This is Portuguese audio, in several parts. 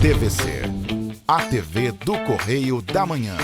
TVC, a TV do Correio da Manhã.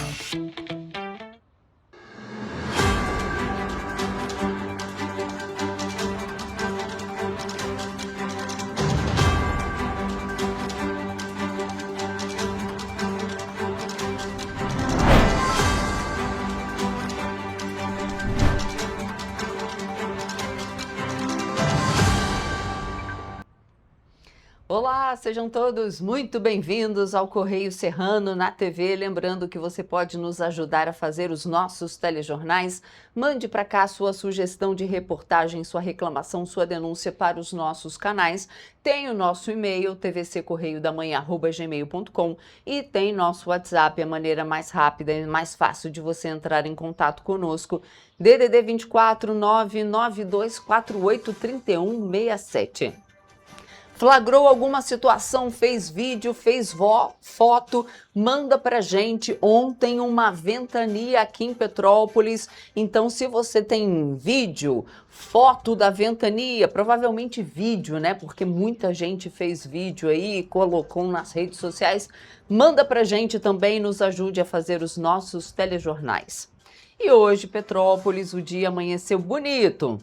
Olá, sejam todos muito bem-vindos ao Correio Serrano na TV. Lembrando que você pode nos ajudar a fazer os nossos telejornais. Mande para cá sua sugestão de reportagem, sua reclamação, sua denúncia para os nossos canais. Tem o nosso e-mail, tvccorreiodamanhã@gmail.com, e tem nosso WhatsApp, a maneira mais rápida e mais fácil de você entrar em contato conosco, DDD 24 99248 3167. Flagrou alguma situação, fez vídeo, fez foto, manda pra gente. Ontem uma ventania aqui em Petrópolis. Então, se você tem vídeo, foto da ventania, provavelmente vídeo, né? Porque muita gente fez vídeo aí e colocou nas redes sociais. Manda pra gente também, nos ajude a fazer os nossos telejornais. E hoje, Petrópolis, o dia amanheceu bonito.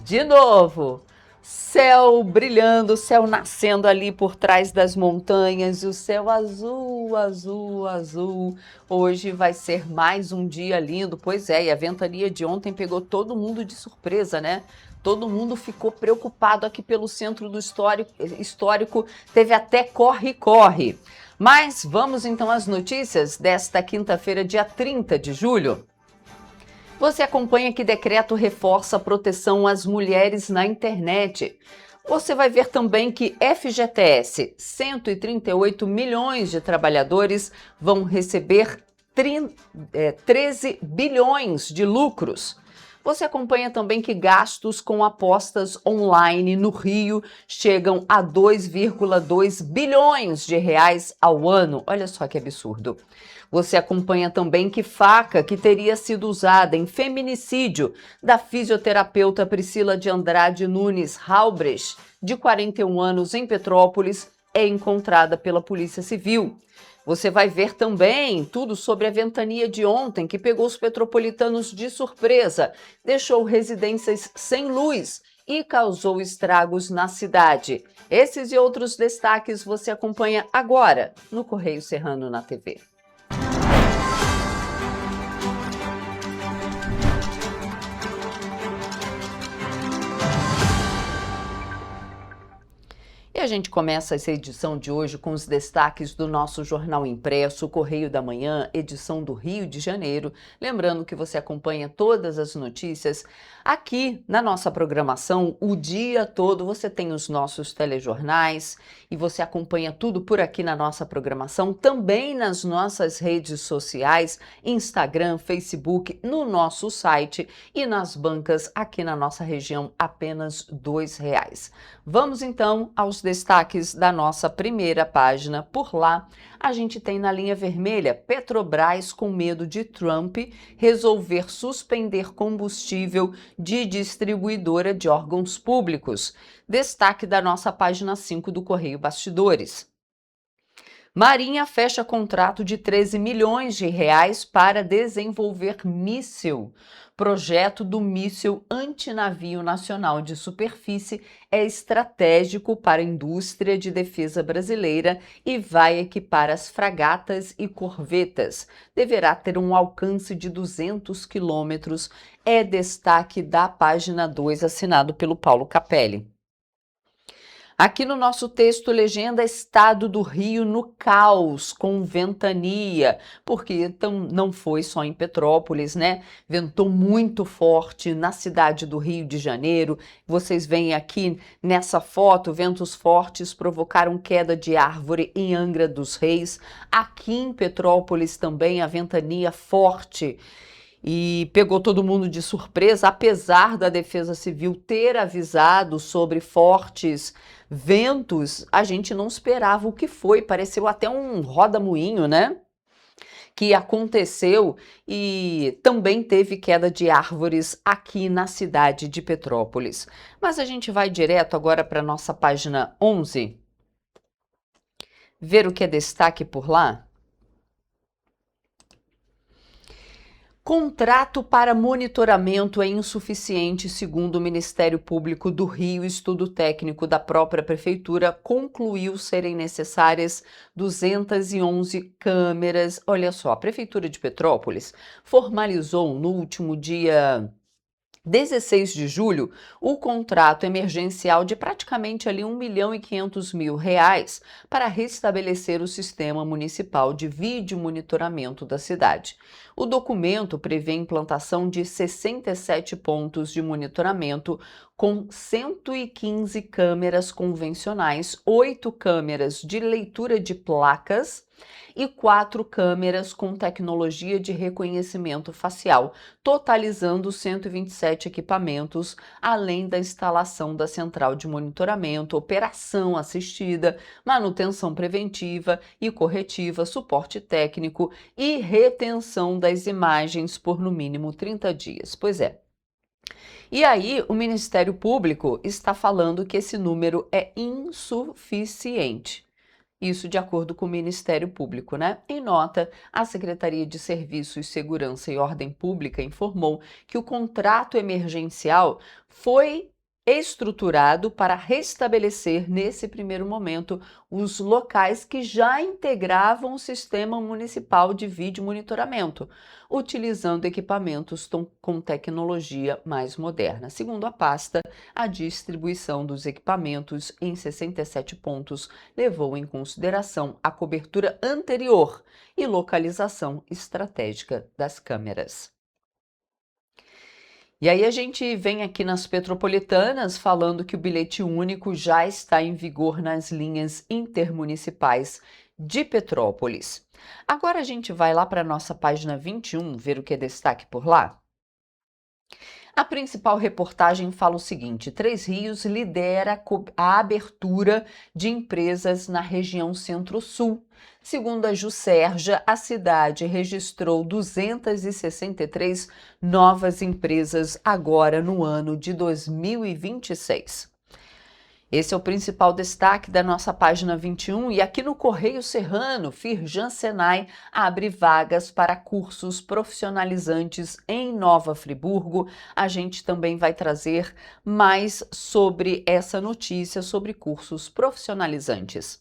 De novo. Céu brilhando, céu nascendo ali por trás das montanhas, e o céu azul, azul, azul. Hoje vai ser mais um dia lindo. Pois é, e a ventania de ontem pegou todo mundo de surpresa, né? Todo mundo ficou preocupado aqui pelo centro do histórico, teve até corre-corre. Mas vamos então às notícias desta quinta-feira, dia 30 de julho. Você acompanha que decreto reforça a proteção às mulheres na internet. Você vai ver também que FGTS, 138 milhões de trabalhadores vão receber 13 bilhões de lucros. Você acompanha também que gastos com apostas online no Rio chegam a 2,2 bilhões de reais ao ano. Olha só que absurdo. Você acompanha também que faca que teria sido usada em feminicídio da fisioterapeuta Priscila de Andrade Nunes Halbrecht, de 41 anos, em Petrópolis, é encontrada pela Polícia Civil. Você vai ver também tudo sobre a ventania de ontem, que pegou os petropolitanos de surpresa, deixou residências sem luz e causou estragos na cidade. Esses e outros destaques você acompanha agora no Correio Serrano na TV. E a gente começa essa edição de hoje com os destaques do nosso jornal impresso, o Correio da Manhã, edição do Rio de Janeiro. Lembrando que você acompanha todas as notícias aqui na nossa programação o dia todo. Você tem os nossos telejornais e você acompanha tudo por aqui na nossa programação, também nas nossas redes sociais, Instagram, Facebook, no nosso site e nas bancas aqui na nossa região, apenas R$ 2. Vamos então aos destaques da nossa primeira página. Por lá, a gente tem na linha vermelha: Petrobras, com medo de Trump, resolver suspender combustível de distribuidora de órgãos públicos. Destaque da nossa página 5 do Correio Bastidores. Marinha fecha contrato de 13 milhões de reais para desenvolver míssil. Projeto do míssil antinavio nacional de superfície é estratégico para a indústria de defesa brasileira e vai equipar as fragatas e corvetas. Deverá ter um alcance de 200 quilômetros. É destaque da página 2, assinado pelo Paulo Capelli. Aqui no nosso texto, legenda: Estado do Rio no caos, com ventania, porque não foi só em Petrópolis, né? Ventou muito forte na cidade do Rio de Janeiro. Vocês veem aqui nessa foto, ventos fortes provocaram queda de árvore em Angra dos Reis. Aqui em Petrópolis também a ventania forte. E pegou todo mundo de surpresa, apesar da Defesa Civil ter avisado sobre fortes ventos, a gente não esperava o que foi, pareceu até um roda-moinho, né? Que aconteceu, e também teve queda de árvores aqui na cidade de Petrópolis. Mas a gente vai direto agora para a nossa página 11. ver o que é destaque por lá? Contrato para monitoramento é insuficiente, segundo o Ministério Público do Rio. Estudo técnico da própria prefeitura concluiu serem necessárias 211 câmeras. Olha só, a Prefeitura de Petrópolis formalizou no último dia 16 de julho, o contrato emergencial de praticamente ali R$ 1.500.000 para restabelecer o sistema municipal de vídeo monitoramento da cidade. O documento prevê a implantação de 67 pontos de monitoramento com 115 câmeras convencionais, 8 câmeras de leitura de placas e 4 câmeras com tecnologia de reconhecimento facial, totalizando 127 equipamentos, além da instalação da central de monitoramento, operação assistida, manutenção preventiva e corretiva, suporte técnico e retenção das imagens por no mínimo 30 dias. Pois é. E aí, o Ministério Público está falando que esse número é insuficiente. Isso de acordo com o Ministério Público, né? Em nota, a Secretaria de Serviços, Segurança e Ordem Pública informou que o contrato emergencial foi estruturado para restabelecer, nesse primeiro momento, os locais que já integravam o Sistema Municipal de Vídeo Monitoramento, utilizando equipamentos com tecnologia mais moderna. Segundo a pasta, a distribuição dos equipamentos em 67 pontos levou em consideração a cobertura anterior e localização estratégica das câmeras. E aí a gente vem aqui nas Petropolitanas falando que o bilhete único já está em vigor nas linhas intermunicipais de Petrópolis. Agora a gente vai lá para a nossa página 21, ver o que é destaque por lá. A principal reportagem fala o seguinte: Três Rios lidera a abertura de empresas na região Centro-Sul. Segundo a Juscerja, a cidade registrou 263 novas empresas agora no ano de 2026. Esse é o principal destaque da nossa página 21 e aqui no Correio Serrano, Firjan Senai abre vagas para cursos profissionalizantes em Nova Friburgo. A gente também vai trazer mais sobre essa notícia, sobre cursos profissionalizantes.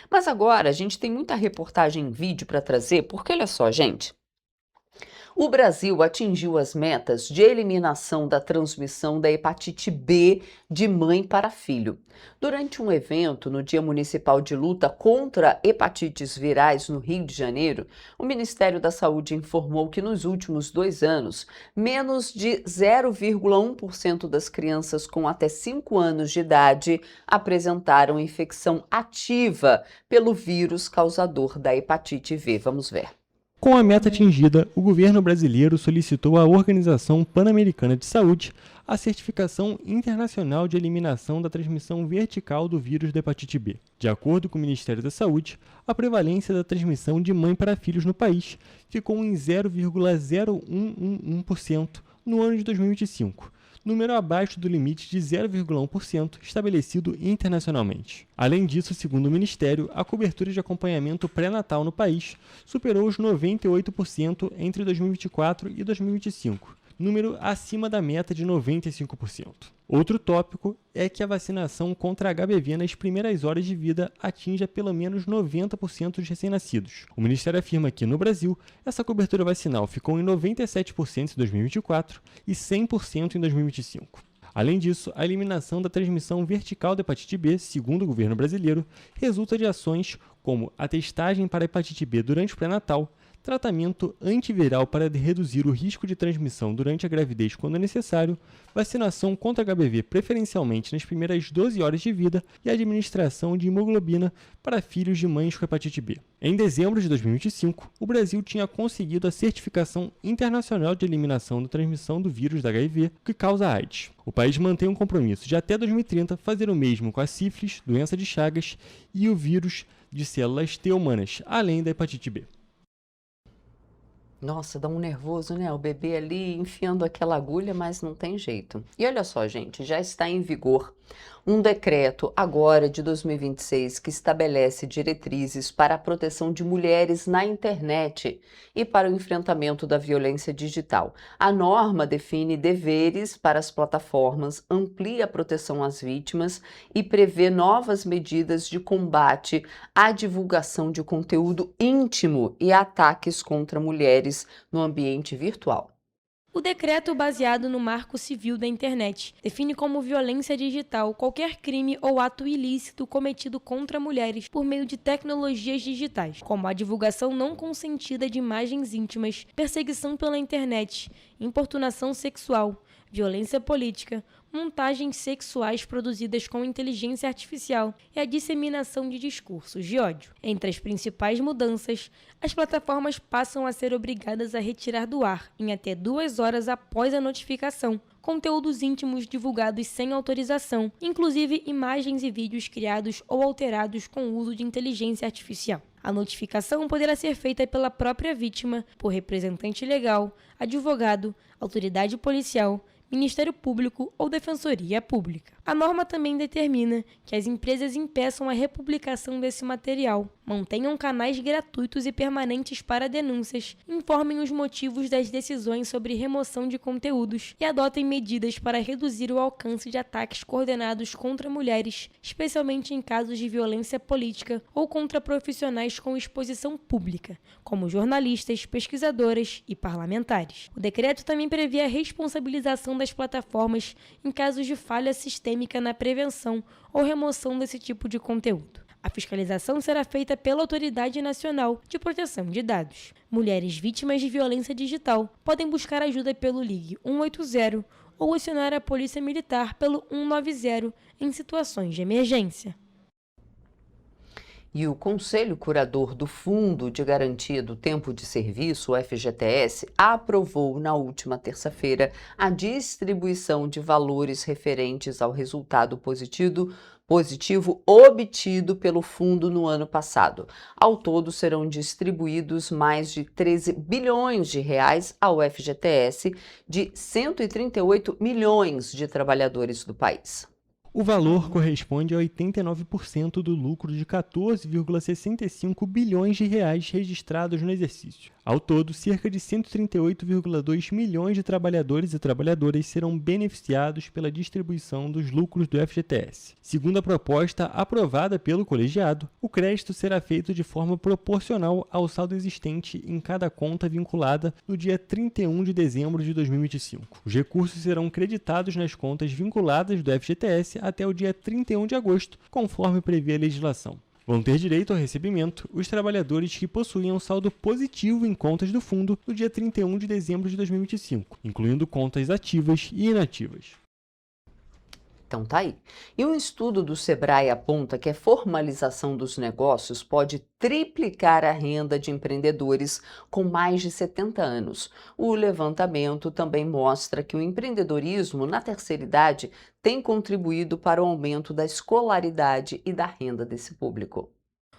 Mas agora a gente tem muita reportagem em vídeo para trazer, porque olha só, gente. O Brasil atingiu as metas de eliminação da transmissão da hepatite B de mãe para filho. Durante um evento no Dia Municipal de Luta contra Hepatites Virais no Rio de Janeiro, o Ministério da Saúde informou que nos últimos 2 anos, menos de 0,1% das crianças com até 5 anos de idade apresentaram infecção ativa pelo vírus causador da hepatite V. Vamos ver. Com a meta atingida, o governo brasileiro solicitou à Organização Pan-Americana de Saúde a certificação internacional de eliminação da transmissão vertical do vírus da hepatite B. De acordo com o Ministério da Saúde, a prevalência da transmissão de mãe para filhos no país ficou em 0,0111% no ano de 2025. Número abaixo do limite de 0,1% estabelecido internacionalmente. Além disso, segundo o Ministério, a cobertura de acompanhamento pré-natal no país superou os 98% entre 2024 e 2025, número acima da meta de 95%. Outro tópico é que a vacinação contra HPV nas primeiras horas de vida atinja pelo menos 90% dos recém-nascidos. O Ministério afirma que, no Brasil, essa cobertura vacinal ficou em 97% em 2024 e 100% em 2025. Além disso, a eliminação da transmissão vertical da hepatite B, segundo o governo brasileiro, resulta de ações como a testagem para hepatite B durante o pré-natal, tratamento antiviral para reduzir o risco de transmissão durante a gravidez quando necessário, vacinação contra HPV preferencialmente nas primeiras 12 horas de vida e administração de hemoglobina para filhos de mães com hepatite B. Em dezembro de 2025, o Brasil tinha conseguido a certificação internacional de eliminação da transmissão do vírus da HIV que causa AIDS. O país mantém um compromisso de até 2030 fazer o mesmo com a sífilis, doença de Chagas e o vírus de células T humanas, além da hepatite B. Nossa, dá um nervoso, né? O bebê ali enfiando aquela agulha, mas não tem jeito. E olha só, gente, já está em vigor Um decreto, agora de 2026, que estabelece diretrizes para a proteção de mulheres na internet e para o enfrentamento da violência digital. A norma define deveres para as plataformas, amplia a proteção às vítimas e prevê novas medidas de combate à divulgação de conteúdo íntimo e ataques contra mulheres no ambiente virtual. O decreto, baseado no Marco Civil da Internet, define como violência digital qualquer crime ou ato ilícito cometido contra mulheres por meio de tecnologias digitais, como a divulgação não consentida de imagens íntimas, perseguição pela internet, importunação sexual, violência política, montagens sexuais produzidas com inteligência artificial e a disseminação de discursos de ódio. Entre as principais mudanças, as plataformas passam a ser obrigadas a retirar do ar, em até 2 horas após a notificação, conteúdos íntimos divulgados sem autorização, inclusive imagens e vídeos criados ou alterados com o uso de inteligência artificial. A notificação poderá ser feita pela própria vítima, por representante legal, advogado, autoridade policial, Ministério Público ou Defensoria Pública. A norma também determina que as empresas impeçam a republicação desse material, mantenham canais gratuitos e permanentes para denúncias, informem os motivos das decisões sobre remoção de conteúdos e adotem medidas para reduzir o alcance de ataques coordenados contra mulheres, especialmente em casos de violência política ou contra profissionais com exposição pública, como jornalistas, pesquisadoras e parlamentares. O decreto também prevê a responsabilização das plataformas em casos de falha sistêmica na prevenção ou remoção desse tipo de conteúdo. A fiscalização será feita pela Autoridade Nacional de Proteção de Dados. Mulheres vítimas de violência digital podem buscar ajuda pelo Ligue 180 ou acionar a Polícia Militar pelo 190 em situações de emergência. E o Conselho Curador do Fundo de Garantia do Tempo de Serviço, o FGTS, aprovou na última terça-feira a distribuição de valores referentes ao resultado positivo obtido pelo fundo no ano passado. Ao todo, serão distribuídos mais de 13 bilhões de reais ao FGTS de 138 milhões de trabalhadores do país. O valor corresponde a 89% do lucro de 14,65 bilhões de reais registrados no exercício. Ao todo, cerca de 138,2 milhões de trabalhadores e trabalhadoras serão beneficiados pela distribuição dos lucros do FGTS. Segundo a proposta aprovada pelo colegiado, o crédito será feito de forma proporcional ao saldo existente em cada conta vinculada no dia 31 de dezembro de 2025. Os recursos serão creditados nas contas vinculadas do FGTS até o dia 31 de agosto, conforme prevê a legislação. Vão ter direito ao recebimento os trabalhadores que possuíam saldo positivo em contas do fundo no dia 31 de dezembro de 2025, incluindo contas ativas e inativas. Então tá aí. E um estudo do Sebrae aponta que a formalização dos negócios pode triplicar a renda de empreendedores com mais de 70 anos. O levantamento também mostra que o empreendedorismo na terceira idade tem contribuído para o aumento da escolaridade e da renda desse público.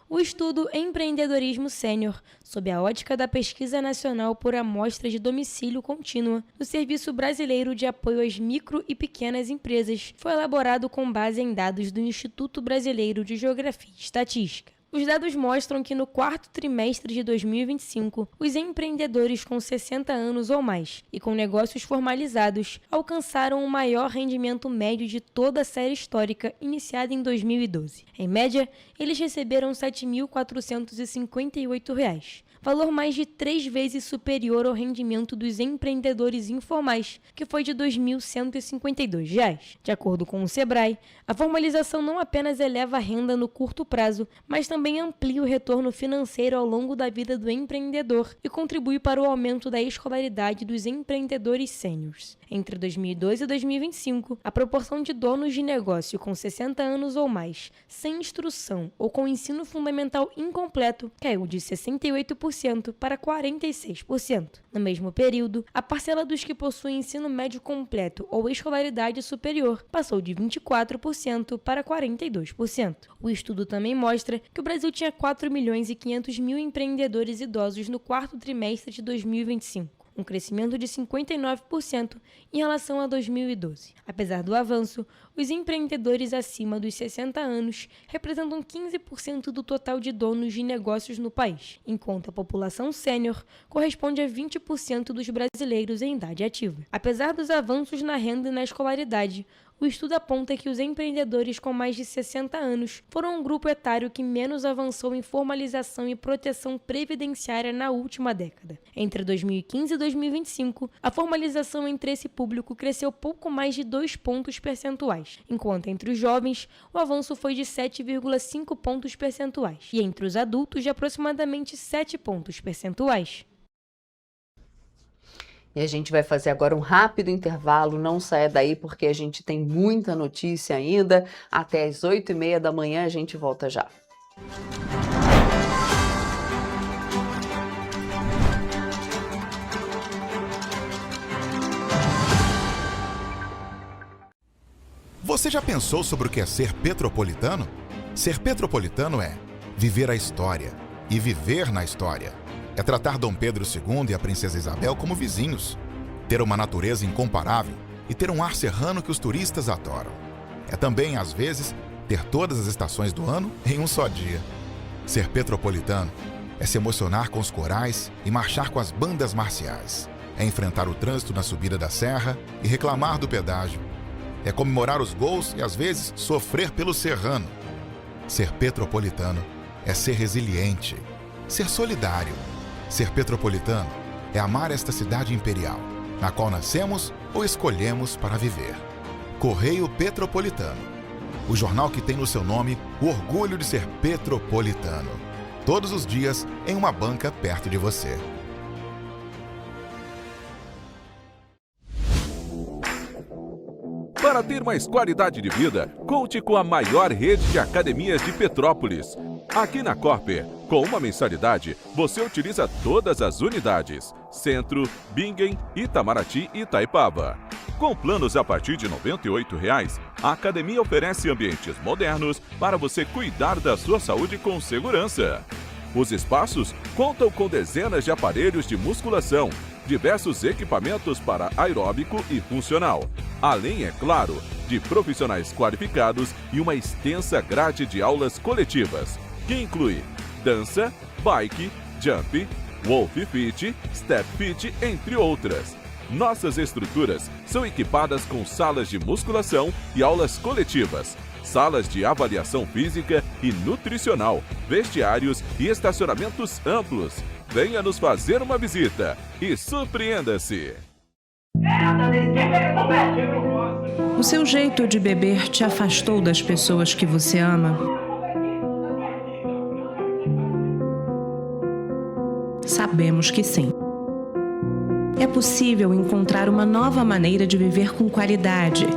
O estudo Empreendedorismo Sênior, sob a ótica da Pesquisa Nacional por Amostra de Domicílio Contínua do Serviço Brasileiro de Apoio às Micro e Pequenas Empresas, foi elaborado com base em dados do Instituto Brasileiro de Geografia e Estatística. Os dados mostram que no quarto trimestre de 2025, os empreendedores com 60 anos ou mais e com negócios formalizados alcançaram o maior rendimento médio de toda a série histórica iniciada em 2012. Em média, eles receberam R$ 7.458, valor mais de 3 vezes superior ao rendimento dos empreendedores informais, que foi de R$ 2.152. De acordo com o Sebrae, a formalização não apenas eleva a renda no curto prazo, mas também amplia o retorno financeiro ao longo da vida do empreendedor e contribui para o aumento da escolaridade dos empreendedores sêniors. Entre 2012 e 2025, a proporção de donos de negócio com 60 anos ou mais, sem instrução ou com ensino fundamental incompleto, caiu de 68% para 46%. No mesmo período, a parcela dos que possuem ensino médio completo ou escolaridade superior passou de 24% para 42%. O estudo também mostra que o Brasil tinha 4.500.000 empreendedores idosos no quarto trimestre de 2025. um crescimento de 59% em relação a 2012. Apesar do avanço, os empreendedores acima dos 60 anos representam 15% do total de donos de negócios no país, enquanto a população sênior corresponde a 20% dos brasileiros em idade ativa. Apesar dos avanços na renda e na escolaridade, o estudo aponta que os empreendedores com mais de 60 anos foram um grupo etário que menos avançou em formalização e proteção previdenciária na última década. Entre 2015 e 2025, a formalização entre esse público cresceu pouco mais de 2 pontos percentuais, enquanto entre os jovens o avanço foi de 7,5 pontos percentuais e entre os adultos de aproximadamente 7 pontos percentuais. E a gente vai fazer agora um rápido intervalo, não saia daí porque a gente tem muita notícia ainda. Até às 8h30 da manhã a gente volta já. Você já pensou sobre o que é ser petropolitano? Ser petropolitano é viver a história e viver na história. É tratar Dom Pedro II e a Princesa Isabel como vizinhos, ter uma natureza incomparável e ter um ar serrano que os turistas adoram. É também, às vezes, ter todas as estações do ano em um só dia. Ser petropolitano é se emocionar com os corais e marchar com as bandas marciais. É enfrentar o trânsito na subida da serra e reclamar do pedágio. É comemorar os gols e, às vezes, sofrer pelo serrano. Ser petropolitano é ser resiliente, ser solidário. Ser petropolitano é amar esta cidade imperial, na qual nascemos ou escolhemos para viver. Correio Petropolitano, o jornal que tem no seu nome o orgulho de ser petropolitano. Todos os dias em uma banca perto de você. Para ter mais qualidade de vida, conte com a maior rede de academias de Petrópolis. Aqui na Corper, com uma mensalidade, você utiliza todas as unidades: Centro, Bingen, Itamaraty e Itaipava. Com planos a partir de R$ 98,00, a academia oferece ambientes modernos para você cuidar da sua saúde com segurança. Os espaços contam com dezenas de aparelhos de musculação, diversos equipamentos para aeróbico e funcional, além, é claro, de profissionais qualificados e uma extensa grade de aulas coletivas, que inclui dança, bike, jump, wolf fit, step fit, entre outras. Nossas estruturas são equipadas com salas de musculação e aulas coletivas, salas de avaliação física e nutricional, vestiários e estacionamentos amplos. Venha nos fazer uma visita e surpreenda-se! O seu jeito de beber te afastou das pessoas que você ama? Sabemos que sim. É possível encontrar uma nova maneira de viver com qualidade.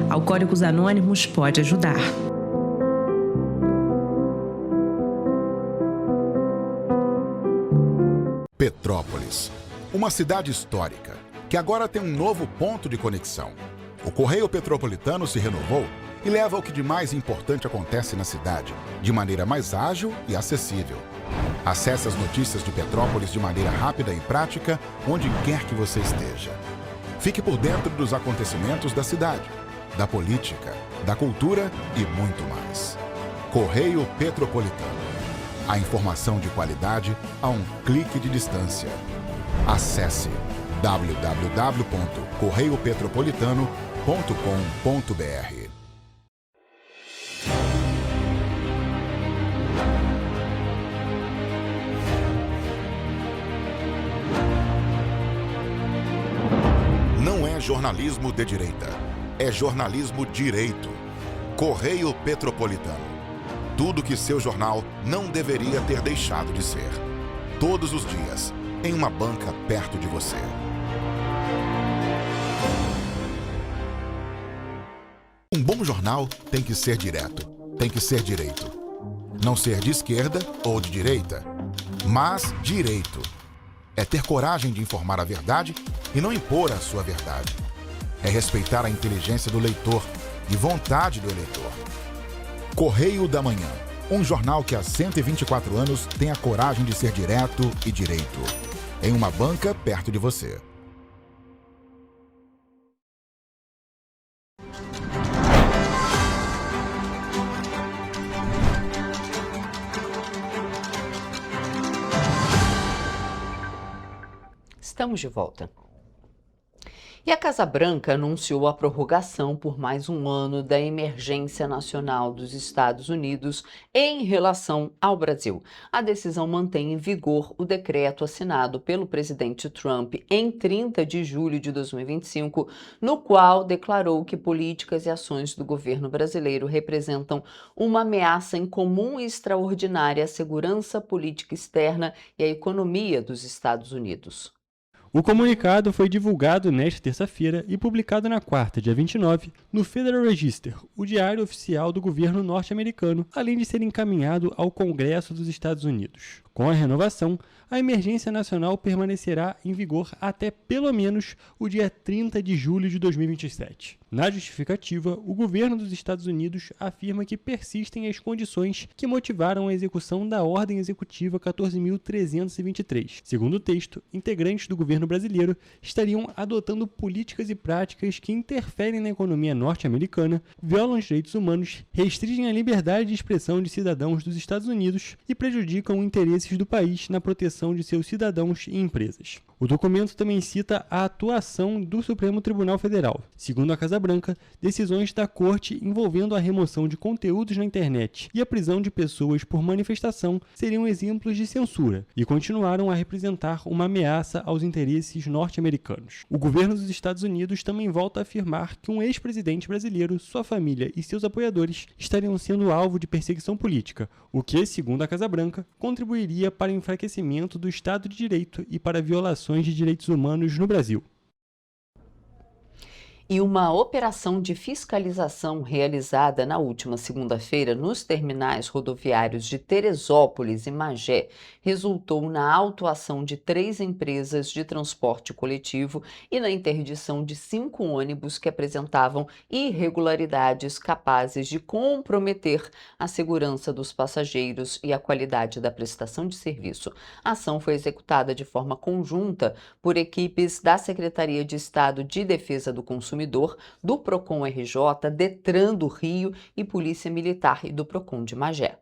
Alcoólicos Anônimos pode ajudar. Petrópolis, uma cidade histórica que agora tem um novo ponto de conexão. O Correio Petropolitano se renovou e leva o que de mais importante acontece na cidade, de maneira mais ágil e acessível. Acesse as notícias de Petrópolis de maneira rápida e prática, onde quer que você esteja. Fique por dentro dos acontecimentos da cidade, da política, da cultura e muito mais. Correio Petropolitano. A informação de qualidade a um clique de distância. Acesse www.correiopetropolitano.com.br. Não é jornalismo de direita, é jornalismo direito. Correio Petropolitano. Tudo que seu jornal não deveria ter deixado de ser. Todos os dias, em uma banca perto de você. Um bom jornal tem que ser direto, tem que ser direito. Não ser de esquerda ou de direita, mas direito. É ter coragem de informar a verdade e não impor a sua verdade. É respeitar a inteligência do leitor e vontade do eleitor. Correio da Manhã, um jornal que há 124 anos tem a coragem de ser direto e direito. em uma banca perto de você. Estamos de volta. E a Casa Branca anunciou a prorrogação por mais um ano da emergência nacional dos Estados Unidos em relação ao Brasil. A decisão mantém em vigor o decreto assinado pelo presidente Trump em 30 de julho de 2025, no qual declarou que políticas e ações do governo brasileiro representam uma ameaça incomum e extraordinária à segurança política externa e à economia dos Estados Unidos. O comunicado foi divulgado nesta terça-feira e publicado na quarta, dia 29, no Federal Register, o diário oficial do governo norte-americano, além de ser encaminhado ao Congresso dos Estados Unidos. Com a renovação, a emergência nacional permanecerá em vigor até pelo menos o dia 30 de julho de 2027. Na justificativa, o governo dos Estados Unidos afirma que persistem as condições que motivaram a execução da Ordem Executiva 14.323. Segundo o texto, integrantes do governo brasileiro estariam adotando políticas e práticas que interferem na economia norte-americana, violam os direitos humanos, restringem a liberdade de expressão de cidadãos dos Estados Unidos e prejudicam interesses do país na proteção de seus cidadãos e empresas. O documento também cita a atuação do Supremo Tribunal Federal. Segundo a Casa Branca, decisões da Corte envolvendo a remoção de conteúdos na internet e a prisão de pessoas por manifestação seriam exemplos de censura e continuaram a representar uma ameaça aos interesses norte-americanos. O governo dos Estados Unidos também volta a afirmar que um ex-presidente brasileiro, sua família e seus apoiadores estariam sendo alvo de perseguição política, o que, segundo a Casa Branca, contribuiria para o enfraquecimento do Estado de Direito e para violações de direitos humanos no Brasil. E uma operação de fiscalização realizada na última segunda-feira nos terminais rodoviários de Teresópolis e Magé resultou na autuação de 3 empresas de transporte coletivo e na interdição de 5 ônibus que apresentavam irregularidades capazes de comprometer a segurança dos passageiros e a qualidade da prestação de serviço. A ação foi executada de forma conjunta por equipes da Secretaria de Estado de Defesa do Consumidor, do Procon RJ, Detran do Rio e Polícia Militar e do Procon de Magé.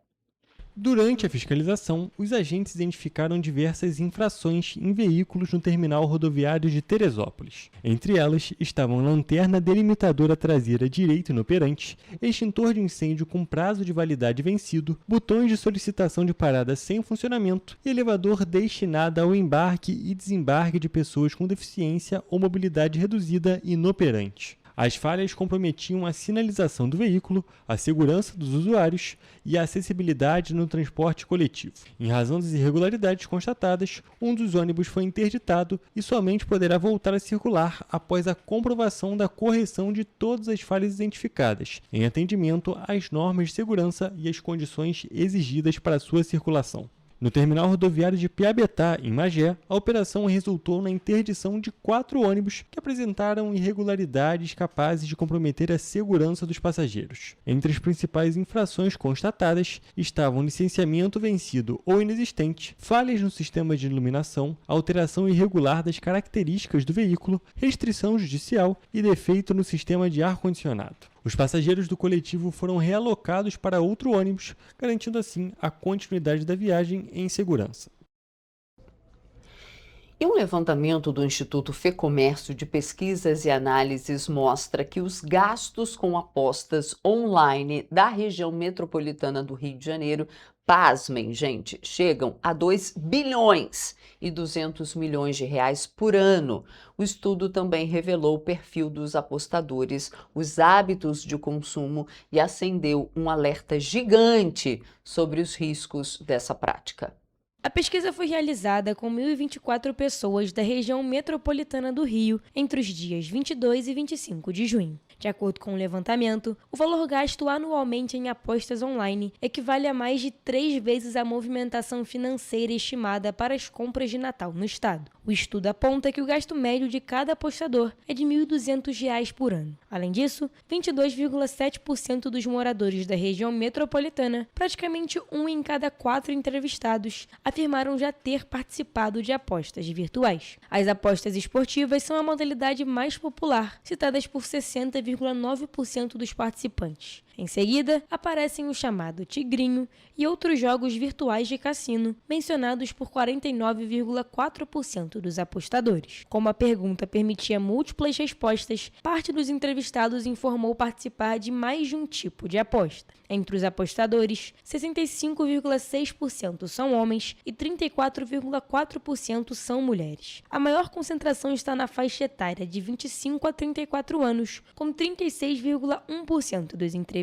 Durante a fiscalização, os agentes identificaram diversas infrações em veículos no terminal rodoviário de Teresópolis. Entre elas estavam lanterna delimitadora traseira direita inoperante, extintor de incêndio com prazo de validade vencido, botões de solicitação de parada sem funcionamento e elevador destinado ao embarque e desembarque de pessoas com deficiência ou mobilidade reduzida inoperante. As falhas comprometiam a sinalização do veículo, a segurança dos usuários e a acessibilidade no transporte coletivo. Em razão das irregularidades constatadas, um dos ônibus foi interditado e somente poderá voltar a circular após a comprovação da correção de todas as falhas identificadas, em atendimento às normas de segurança e às condições exigidas para sua circulação. No terminal rodoviário de Piabetá, em Magé, a operação resultou na interdição de 4 ônibus que apresentaram irregularidades capazes de comprometer a segurança dos passageiros. Entre as principais infrações constatadas estavam licenciamento vencido ou inexistente, falhas no sistema de iluminação, alteração irregular das características do veículo, restrição judicial e defeito no sistema de ar-condicionado. Os passageiros do coletivo foram realocados para outro ônibus, garantindo assim a continuidade da viagem em segurança. E um levantamento do Instituto Fecomércio de Pesquisas e Análises mostra que os gastos com apostas online da região metropolitana do Rio de Janeiro, pasmem, gente, chegam a 2 bilhões e 200 milhões de reais por ano. O estudo também revelou o perfil dos apostadores, os hábitos de consumo e acendeu um alerta gigante sobre os riscos dessa prática. A pesquisa foi realizada com 1.024 pessoas da região metropolitana do Rio entre os dias 22 e 25 de junho. De acordo com o levantamento, o valor gasto anualmente em apostas online equivale a mais de 3 vezes a movimentação financeira estimada para as compras de Natal no estado. O estudo aponta que o gasto médio de cada apostador é de R$ 1.200 por ano. Além disso, 22,7% dos moradores da região metropolitana, praticamente 1 em cada 4 entrevistados, afirmaram já ter participado de apostas virtuais. As apostas esportivas são a modalidade mais popular, citadas por 60,9% dos participantes. Em seguida, aparecem o chamado Tigrinho e outros jogos virtuais de cassino, mencionados por 49,4% dos apostadores. Como a pergunta permitia múltiplas respostas, parte dos entrevistados informou participar de mais de um tipo de aposta. Entre os apostadores, 65,6% são homens e 34,4% são mulheres. A maior concentração está na faixa etária de 25 a 34 anos, com 36,1% dos entrevistados.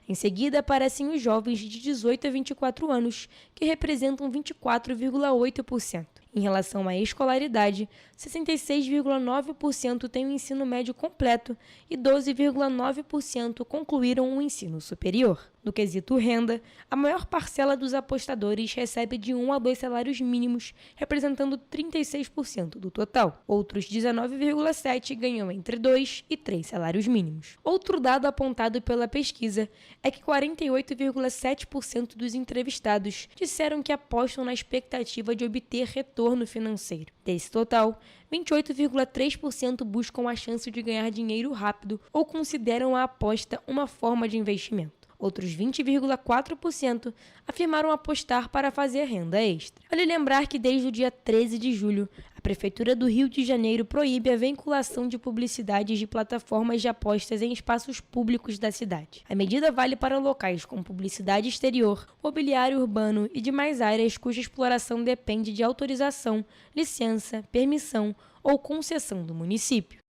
Em seguida, aparecem os jovens de 18 a 24 anos, que representam 24,8%. Em relação à escolaridade, 66,9% têm o ensino médio completo e 12,9% concluíram o ensino superior. No quesito renda, a maior parcela dos apostadores recebe de 1 a 2 salários mínimos, representando 36% do total. Outros 19,7% ganham entre 2 e 3 salários mínimos. Outro dado apontado pela pesquisa é que 48,7% dos entrevistados disseram que apostam na expectativa de obter retorno financeiro. Desse total, 28,3% buscam a chance de ganhar dinheiro rápido ou consideram a aposta uma forma de investimento. Outros 20,4% afirmaram apostar para fazer renda extra. Vale lembrar que desde o dia 13 de julho, a Prefeitura do Rio de Janeiro proíbe a vinculação de publicidades de plataformas de apostas em espaços públicos da cidade. A medida vale para locais com publicidade exterior, mobiliário urbano e demais áreas cuja exploração depende de autorização, licença, permissão ou concessão do município.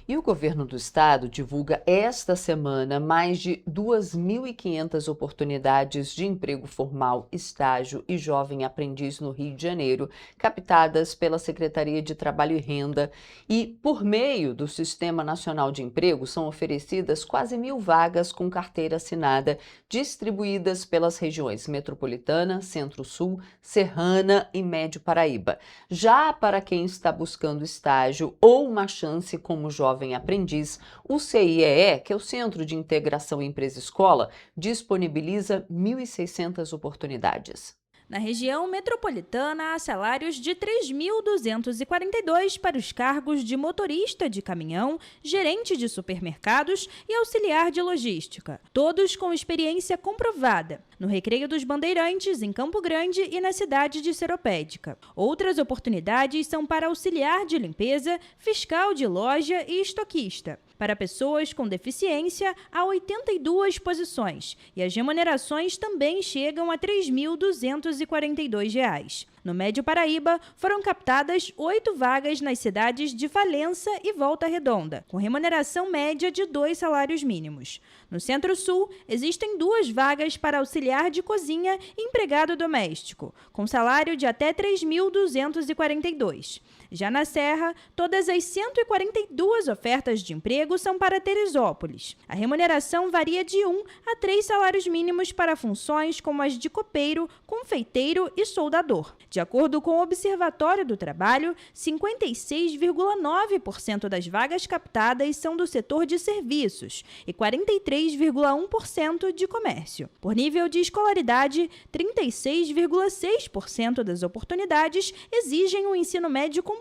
E o governo do estado divulga esta semana mais de 2.500 oportunidades de emprego formal, estágio e jovem aprendiz no Rio de Janeiro, captadas pela Secretaria de Trabalho e Renda. E, por meio do Sistema Nacional de Emprego, são oferecidas quase 1.000 vagas com carteira assinada, distribuídas pelas regiões Metropolitana, Centro-Sul, Serrana e Médio Paraíba. Já para quem está buscando estágio ou uma chance como jovem aprendiz, o CIEE, que é o Centro de Integração Empresa-Escola, disponibiliza 1.600 oportunidades. Na região metropolitana, há salários de R$ 3.242 para os cargos de motorista de caminhão, gerente de supermercados e auxiliar de logística, todos com experiência comprovada, no Recreio dos Bandeirantes, em Campo Grande e na cidade de Seropédica. Outras oportunidades são para auxiliar de limpeza, fiscal de loja e estoquista. Para pessoas com deficiência, há 82 posições e as remunerações também chegam a R$ 3.242. No Médio Paraíba, foram captadas 8 vagas nas cidades de Valença e Volta Redonda, com remuneração média de 2 salários mínimos. No Centro-Sul, existem 2 vagas para auxiliar de cozinha e empregado doméstico, com salário de até R$ 3.242. Já na Serra, todas as 142 ofertas de emprego são para Teresópolis. A remuneração varia de 1 a 3 salários mínimos para funções como as de copeiro, confeiteiro e soldador. De acordo com o Observatório do Trabalho, 56,9% das vagas captadas são do setor de serviços e 43,1% de comércio. Por nível de escolaridade, 36,6% das oportunidades exigem o ensino médio completo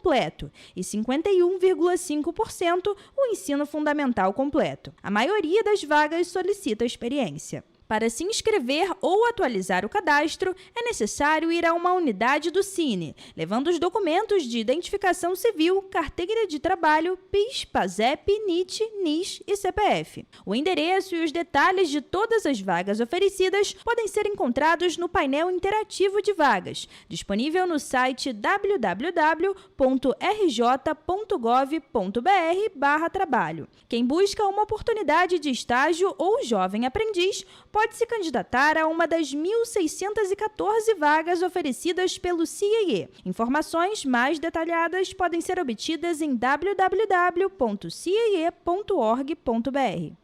e 51,5% o ensino fundamental completo. A maioria das vagas solicita experiência. Para se inscrever ou atualizar o cadastro, é necessário ir a uma unidade do Cine, levando os documentos de identificação civil, carteira de trabalho, PIS, PASEP, NIT, NIS e CPF. O endereço e os detalhes de todas as vagas oferecidas podem ser encontrados no painel interativo de vagas, disponível no site www.rj.gov.br/trabalho. Quem busca uma oportunidade de estágio ou jovem aprendiz pode se candidatar a uma das 1.614 vagas oferecidas pelo CIEE. Informações mais detalhadas podem ser obtidas em www.ciee.org.br.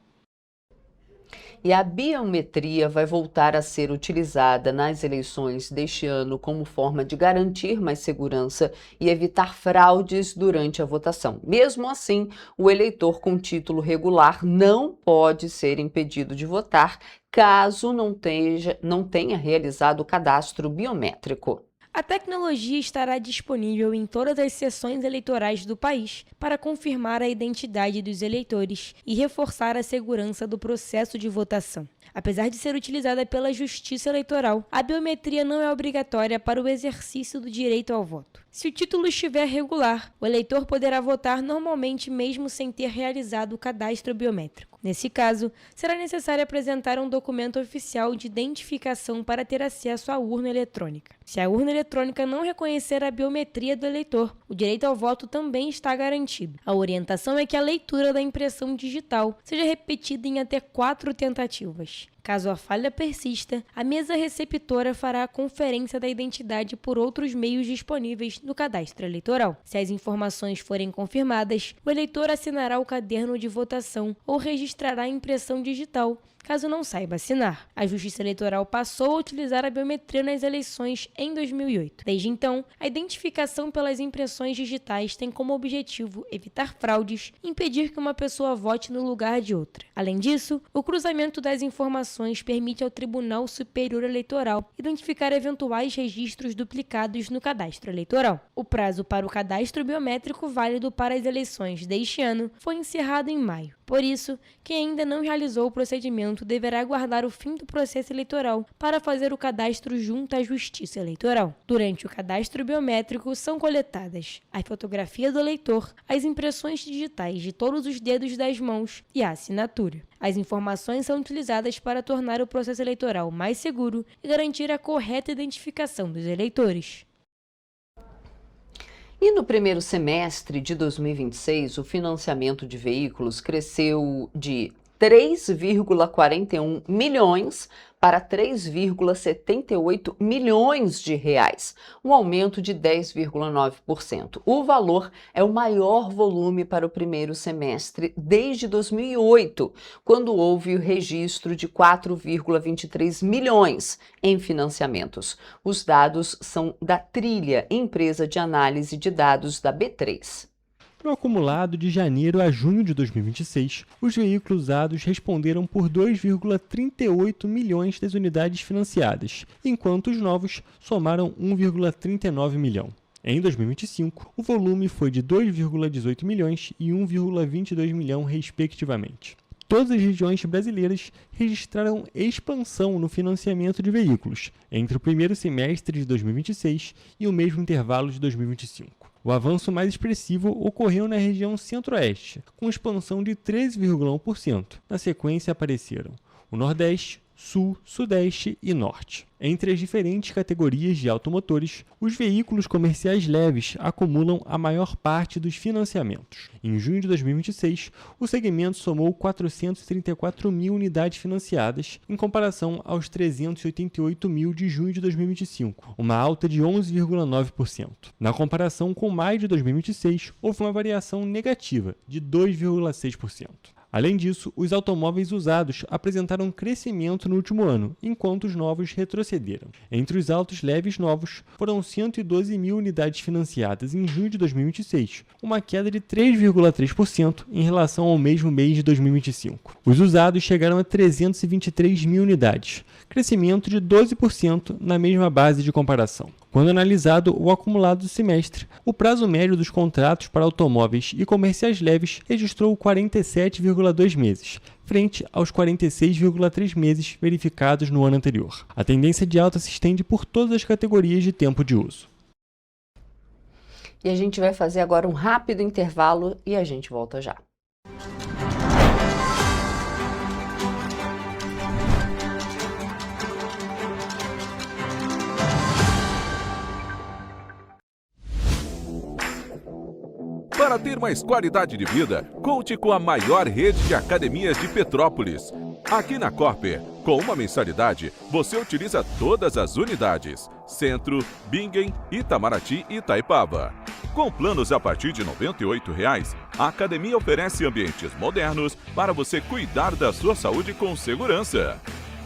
e a biometria vai voltar a ser utilizada nas eleições deste ano como forma de garantir mais segurança e evitar fraudes durante a votação. Mesmo assim, o eleitor com título regular não pode ser impedido de votar caso não tenha realizado o cadastro biométrico. A tecnologia estará disponível em todas as sessões eleitorais do país para confirmar a identidade dos eleitores e reforçar a segurança do processo de votação. Apesar de ser utilizada pela Justiça Eleitoral, a biometria não é obrigatória para o exercício do direito ao voto. Se o título estiver regular, o eleitor poderá votar normalmente mesmo sem ter realizado o cadastro biométrico. Nesse caso, será necessário apresentar um documento oficial de identificação para ter acesso à urna eletrônica. Se a urna eletrônica não reconhecer a biometria do eleitor, o direito ao voto também está garantido. A orientação é que a leitura da impressão digital seja repetida em até 4 tentativas. Caso a falha persista, a mesa receptora fará a conferência da identidade por outros meios disponíveis no cadastro eleitoral. Se as informações forem confirmadas, o eleitor assinará o caderno de votação ou registrará a impressão digital, caso não saiba assinar. A Justiça Eleitoral passou a utilizar a biometria nas eleições em 2008. Desde então, a identificação pelas impressões digitais tem como objetivo evitar fraudes e impedir que uma pessoa vote no lugar de outra. Além disso, o cruzamento das informações permite ao Tribunal Superior Eleitoral identificar eventuais registros duplicados no cadastro eleitoral. O prazo para o cadastro biométrico válido para as eleições deste ano foi encerrado em maio. Por isso, quem ainda não realizou o procedimento deverá aguardar o fim do processo eleitoral para fazer o cadastro junto à Justiça Eleitoral. Durante o cadastro biométrico são coletadas a fotografia do eleitor, as impressões digitais de todos os dedos das mãos e a assinatura. As informações são utilizadas para tornar o processo eleitoral mais seguro e garantir a correta identificação dos eleitores. E no primeiro semestre de 2026, o financiamento de veículos cresceu de 3,41 milhões para 3,78 milhões de reais, um aumento de 10,9%. O valor é o maior volume para o primeiro semestre desde 2008, quando houve o registro de 4,23 milhões em financiamentos. Os dados são da Trilha, empresa de análise de dados da B3. No acumulado de janeiro a junho de 2026, os veículos usados responderam por 2,38 milhões das unidades financiadas, enquanto os novos somaram 1,39 milhão. Em 2025, o volume foi de 2,18 milhões e 1,22 milhão, respectivamente. Todas as regiões brasileiras registraram expansão no financiamento de veículos entre o primeiro semestre de 2026 e o mesmo intervalo de 2025. O avanço mais expressivo ocorreu na região centro-oeste, com expansão de 13,1%. Na sequência apareceram o Nordeste, Sul, Sudeste e Norte. Entre as diferentes categorias de automotores, os veículos comerciais leves acumulam a maior parte dos financiamentos. Em junho de 2026, o segmento somou 434 mil unidades financiadas, em comparação aos 388 mil de junho de 2025, uma alta de 11,9%. Na comparação com maio de 2026, houve uma variação negativa de 2,6%. Além disso, os automóveis usados apresentaram crescimento no último ano, enquanto os novos retrocederam. Entre os autos leves novos, foram 112 mil unidades financiadas em junho de 2026, uma queda de 3,3% em relação ao mesmo mês de 2025. Os usados chegaram a 323 mil unidades, crescimento de 12% na mesma base de comparação. Quando analisado o acumulado do semestre, o prazo médio dos contratos para automóveis e comerciais leves registrou 47,2 meses, frente aos 46,3 meses verificados no ano anterior. A tendência de alta se estende por todas as categorias de tempo de uso. E a gente vai fazer agora um rápido intervalo e a gente volta já. Para ter mais qualidade de vida, conte com a maior rede de academias de Petrópolis. Aqui na Corper, com uma mensalidade, você utiliza todas as unidades: Centro, Bingen, Itamaraty e Itaipava. Com planos a partir de R$ 98,00, A academia oferece ambientes modernos para você cuidar da sua saúde com segurança.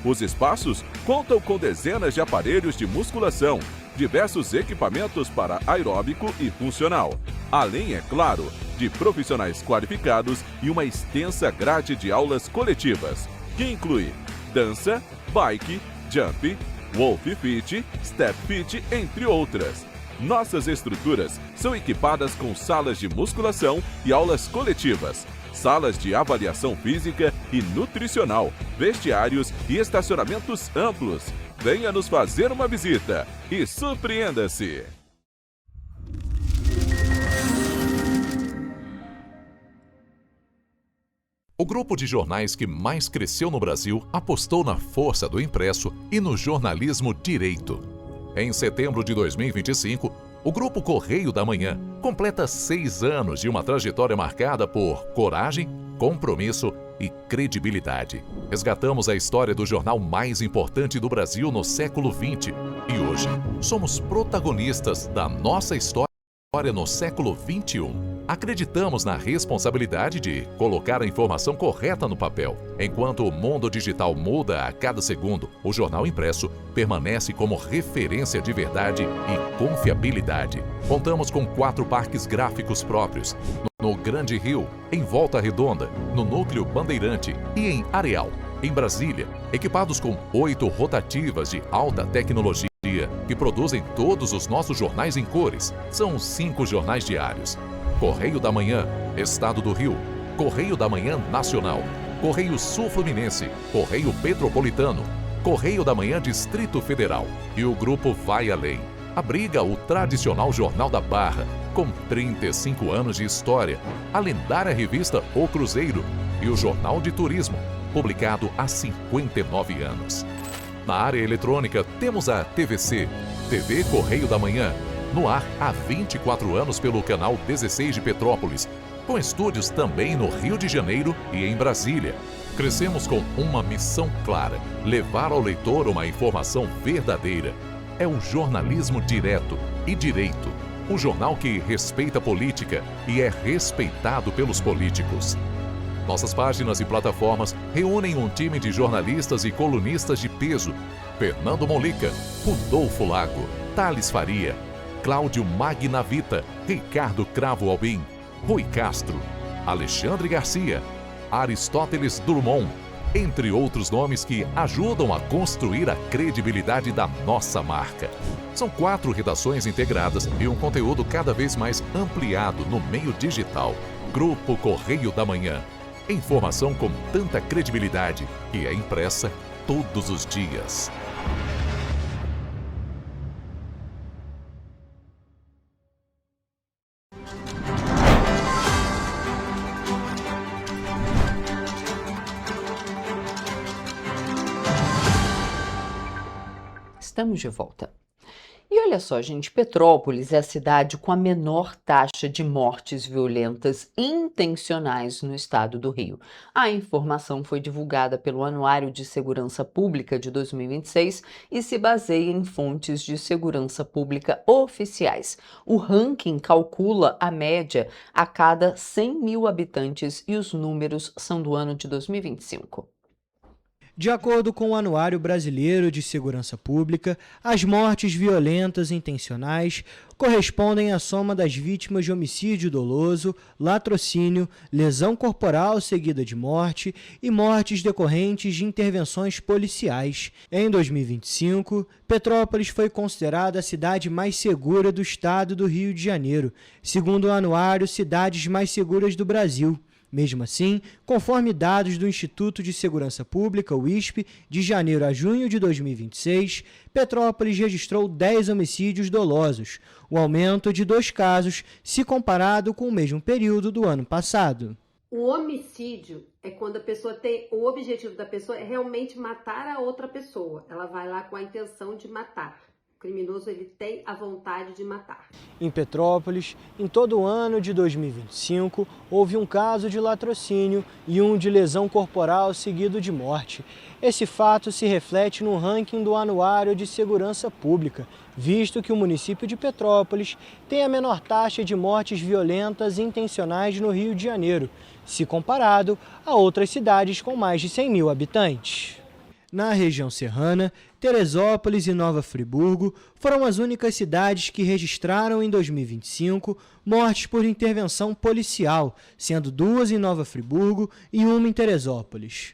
Os espaços contam com dezenas de aparelhos de musculação, diversos equipamentos para aeróbico e funcional, além, é claro, de profissionais qualificados e uma extensa grade de aulas coletivas, que inclui dança, bike, jump, wolf fit, step fit, entre outras. Nossas estruturas são equipadas com salas de musculação e aulas coletivas, salas de avaliação física e nutricional, vestiários e estacionamentos amplos. Venha nos fazer uma visita e surpreenda-se! O grupo de jornais que mais cresceu no Brasil apostou na força do impresso e no jornalismo direito. Em setembro de 2025, o Grupo Correio da Manhã completa 6 anos de uma trajetória marcada por coragem, compromisso e credibilidade. Resgatamos a história do jornal mais importante do Brasil no século XX e hoje somos protagonistas da nossa história no século XXI. Acreditamos na responsabilidade de colocar a informação correta no papel. Enquanto o mundo digital muda a cada segundo, o jornal impresso permanece como referência de verdade e confiabilidade. Contamos com 4 parques gráficos próprios, no Grande Rio, em Volta Redonda, no Núcleo Bandeirante e em Areal, em Brasília, equipados com 8 rotativas de alta tecnologia que produzem todos os nossos jornais em cores. São 5 jornais diários. Correio da Manhã, Estado do Rio, Correio da Manhã Nacional, Correio Sul-Fluminense, Correio Petropolitano, Correio da Manhã Distrito Federal. E o grupo vai além. Abriga o tradicional Jornal da Barra, com 35 anos de história, a lendária revista O Cruzeiro e o Jornal de Turismo, publicado há 59 anos. Na área eletrônica, temos a TVC, TV Correio da Manhã, no ar há 24 anos pelo canal 16 de Petrópolis, com estúdios também no Rio de Janeiro e em Brasília. Crescemos com uma missão clara: levar ao leitor uma informação verdadeira. É o jornalismo direto e direito, um jornal que respeita a política e é respeitado pelos políticos. Nossas páginas e plataformas reúnem um time de jornalistas e colunistas de peso: Fernando Molica, Rodolfo Lago, Thales Faria, Cláudio Magnavita, Ricardo Cravo Albim, Rui Castro, Alexandre Garcia, Aristóteles Drummond, entre outros nomes que ajudam a construir a credibilidade da nossa marca. São 4 redações integradas e um conteúdo cada vez mais ampliado no meio digital. Grupo Correio da Manhã. Informação com tanta credibilidade que é impressa todos os dias. Estamos de volta. E olha só, gente, Petrópolis é a cidade com a menor taxa de mortes violentas intencionais no estado do Rio. A informação foi divulgada pelo Anuário de Segurança Pública de 2026 e se baseia em fontes de segurança pública oficiais. O ranking calcula a média a cada 100 mil habitantes e os números são do ano de 2025. De acordo com o Anuário Brasileiro de Segurança Pública, as mortes violentas intencionais correspondem à soma das vítimas de homicídio doloso, latrocínio, lesão corporal seguida de morte e mortes decorrentes de intervenções policiais. Em 2025, Petrópolis foi considerada a cidade mais segura do estado do Rio de Janeiro, segundo o Anuário Cidades Mais Seguras do Brasil. Mesmo assim, conforme dados do Instituto de Segurança Pública, o ISP, de janeiro a junho de 2026, Petrópolis registrou 10 homicídios dolosos, um aumento de 2 casos se comparado com o mesmo período do ano passado. O homicídio é quando a pessoa tem, o objetivo da pessoa é realmente matar a outra pessoa. Ela vai lá com a intenção de matar. O criminoso ele tem a vontade de matar. Em Petrópolis, em todo o ano de 2025, houve um caso de latrocínio e um de lesão corporal seguido de morte. Esse fato se reflete no ranking do Anuário de Segurança Pública, visto que o município de Petrópolis tem a menor taxa de mortes violentas intencionais no Rio de Janeiro, se comparado a outras cidades com mais de 100 mil habitantes. Na região serrana, Teresópolis e Nova Friburgo foram as únicas cidades que registraram em 2025 mortes por intervenção policial, sendo 2 em Nova Friburgo e 1 em Teresópolis.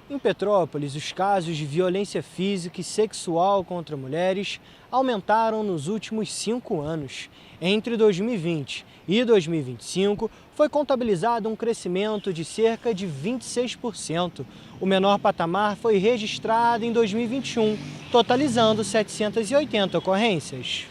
Em Petrópolis, os casos de violência física e sexual contra mulheres aumentaram nos últimos 5 anos. Entre 2020 e 2025, foi contabilizado um crescimento de cerca de 26%. O menor patamar foi registrado em 2021, totalizando 780 ocorrências.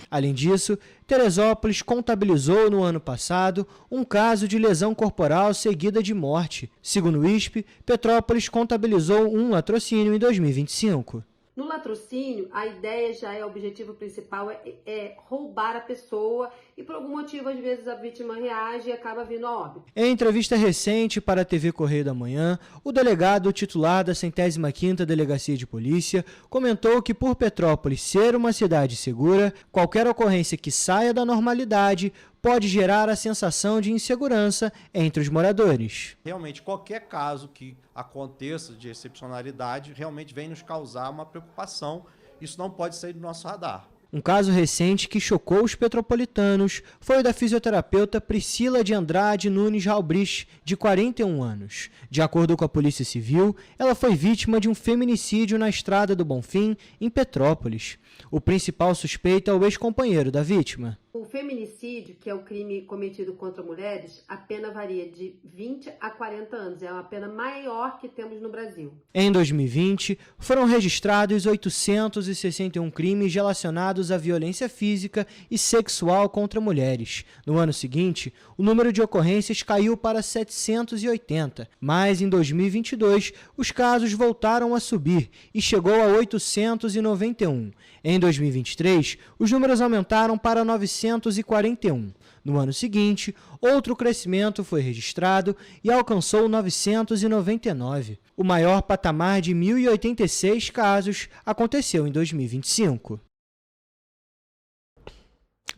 Além disso, Teresópolis contabilizou no ano passado um caso de lesão corporal seguida de morte. Segundo o ISP, Petrópolis contabilizou um latrocínio em 2025. No latrocínio, a ideia já é, o objetivo principal é roubar a pessoa e por algum motivo, às vezes, a vítima reage e acaba vindo a óbito. Em entrevista recente para a TV Correio da Manhã, o delegado titular da 105ª Delegacia de Polícia comentou que, por Petrópolis ser uma cidade segura, qualquer ocorrência que saia da normalidade pode gerar a sensação de insegurança entre os moradores. Realmente, qualquer caso que aconteça de excepcionalidade realmente vem nos causar uma preocupação. Isso não pode sair do nosso radar. Um caso recente que chocou os petropolitanos foi o da fisioterapeuta Priscila de Andrade Nunes Halbrich, de 41 anos. De acordo com a Polícia Civil, ela foi vítima de um feminicídio na Estrada do Bonfim, em Petrópolis. O principal suspeito é o ex-companheiro da vítima. O feminicídio, que é o crime cometido contra mulheres, a pena varia de 20 a 40 anos. É uma pena maior que temos no Brasil. Em 2020, foram registrados 861 crimes relacionados à violência física e sexual contra mulheres. No ano seguinte, o número de ocorrências caiu para 780, mas em 2022, os casos voltaram a subir e chegou a 891. Em 2023, os números aumentaram para 941. No ano seguinte, outro crescimento foi registrado e alcançou 999. O maior patamar de 1.086 casos aconteceu em 2025.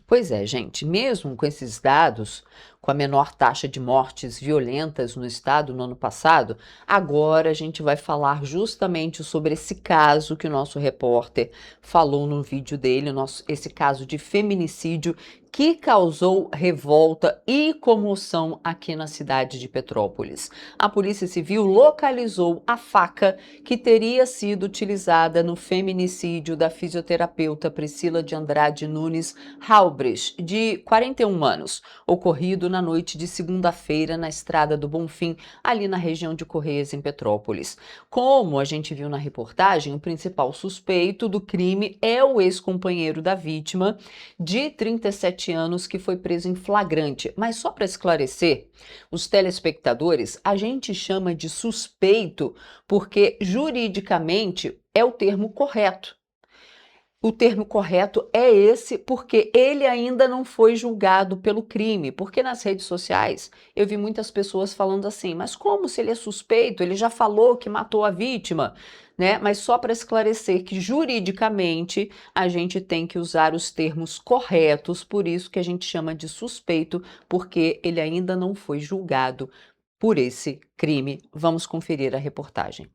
Pois é, gente, mesmo com esses dados, com a menor taxa de mortes violentas no estado no ano passado, agora a gente vai falar justamente sobre esse caso que o nosso repórter falou no vídeo dele, esse caso de feminicídio que causou revolta e comoção aqui na cidade de Petrópolis. A Polícia Civil localizou a faca que teria sido utilizada no feminicídio da fisioterapeuta Priscila de Andrade Nunes Halbrich, de 41 anos, ocorrido na noite de segunda-feira na Estrada do Bonfim, ali na região de Correias, em Petrópolis. Como a gente viu na reportagem, o principal suspeito do crime é o ex-companheiro da vítima, de 37 anos, que foi preso em flagrante. Mas só para esclarecer os telespectadores, a gente chama de suspeito porque juridicamente é o termo correto. O termo correto é esse porque ele ainda não foi julgado pelo crime. Porque nas redes sociais eu vi muitas pessoas falando assim, mas como se ele é suspeito? Ele já falou que matou a vítima, né? Mas só para esclarecer que juridicamente a gente tem que usar os termos corretos, por isso que a gente chama de suspeito, porque ele ainda não foi julgado por esse crime. Vamos conferir a reportagem.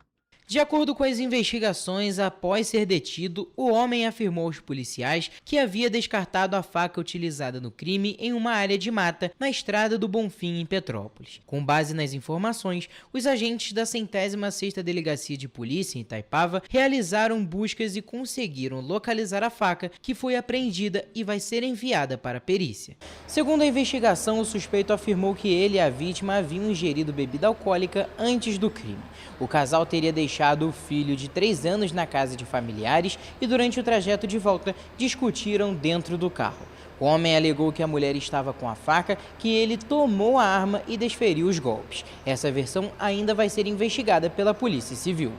De acordo com as investigações, após ser detido, o homem afirmou aos policiais que havia descartado a faca utilizada no crime em uma área de mata na Estrada do Bonfim, em Petrópolis. Com base nas informações, os agentes da 106ª Delegacia de Polícia, em Itaipava, realizaram buscas e conseguiram localizar a faca, que foi apreendida e vai ser enviada para a perícia. Segundo a investigação, o suspeito afirmou que ele e a vítima haviam ingerido bebida alcoólica antes do crime. O casal teria deixado o filho de 3 anos na casa de familiares e durante o trajeto de volta discutiram dentro do carro. O homem alegou que a mulher estava com a faca, que ele tomou a arma e desferiu os golpes. Essa versão ainda vai ser investigada pela Polícia Civil.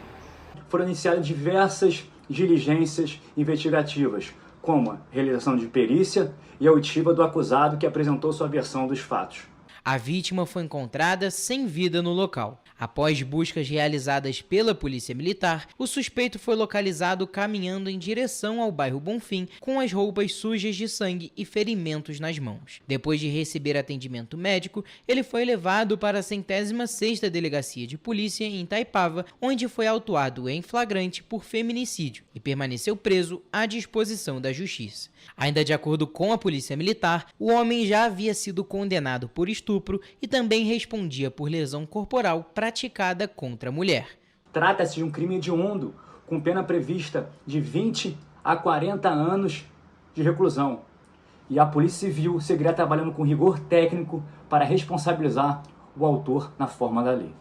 Foram iniciadas diversas diligências investigativas, como a realização de perícia e a oitiva do acusado que apresentou sua versão dos fatos. A vítima foi encontrada sem vida no local. Após buscas realizadas pela Polícia Militar, o suspeito foi localizado caminhando em direção ao bairro Bonfim com as roupas sujas de sangue e ferimentos nas mãos. Depois de receber atendimento médico, ele foi levado para a 106ª Delegacia de Polícia em Itaipava, onde foi autuado em flagrante por feminicídio e permaneceu preso à disposição da Justiça. Ainda de acordo com a Polícia Militar, o homem já havia sido condenado por estupro e também respondia por lesão corporal praticada contra a mulher. Trata-se de um crime hediondo, com pena prevista de 20 a 40 anos de reclusão. E a Polícia Civil seguirá trabalhando com rigor técnico para responsabilizar o autor na forma da lei.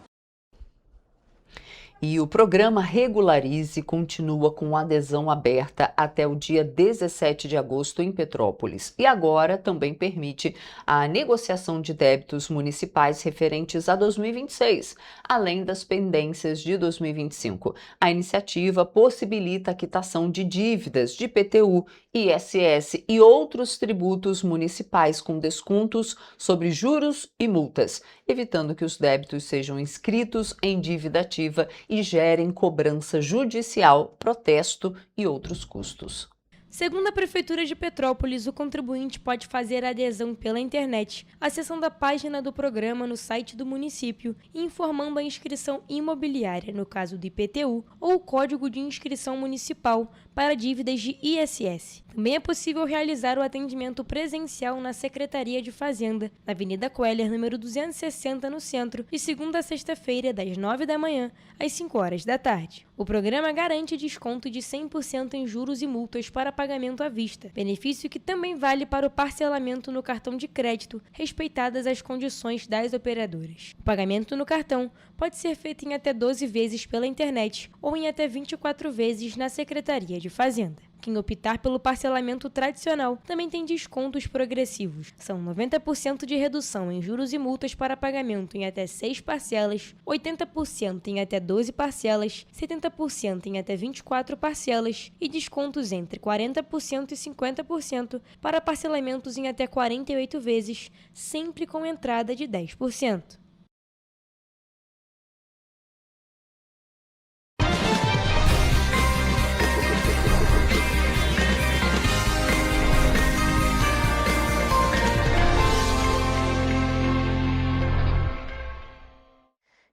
E o programa Regularize continua com adesão aberta até o dia 17 de agosto em Petrópolis. E agora também permite a negociação de débitos municipais referentes a 2026, além das pendências de 2025. A iniciativa possibilita a quitação de dívidas de IPTU, ISS e outros tributos municipais com descontos sobre juros e multas, evitando que os débitos sejam inscritos em dívida ativa e gerem cobrança judicial, protesto e outros custos. Segundo a Prefeitura de Petrópolis, o contribuinte pode fazer a adesão pela internet, acessando a página do programa no site do município e informando a inscrição imobiliária, no caso do IPTU, ou o Código de Inscrição Municipal para dívidas de ISS. Também é possível realizar o atendimento presencial na Secretaria de Fazenda, na Avenida Queller, número 260, no centro, de segunda a sexta-feira, das 9 da manhã às 5 horas da tarde. O programa garante desconto de 100% em juros e multas para pagamento à vista, benefício que também vale para o parcelamento no cartão de crédito, respeitadas as condições das operadoras. O pagamento no cartão pode ser feito em até 12 vezes pela internet ou em até 24 vezes na Secretaria de Fazenda. Quem optar pelo parcelamento tradicional também tem descontos progressivos. São 90% de redução em juros e multas para pagamento em até 6 parcelas, 80% em até 12 parcelas, 70% em até 24 parcelas e descontos entre 40% e 50% para parcelamentos em até 48 vezes, sempre com entrada de 10%.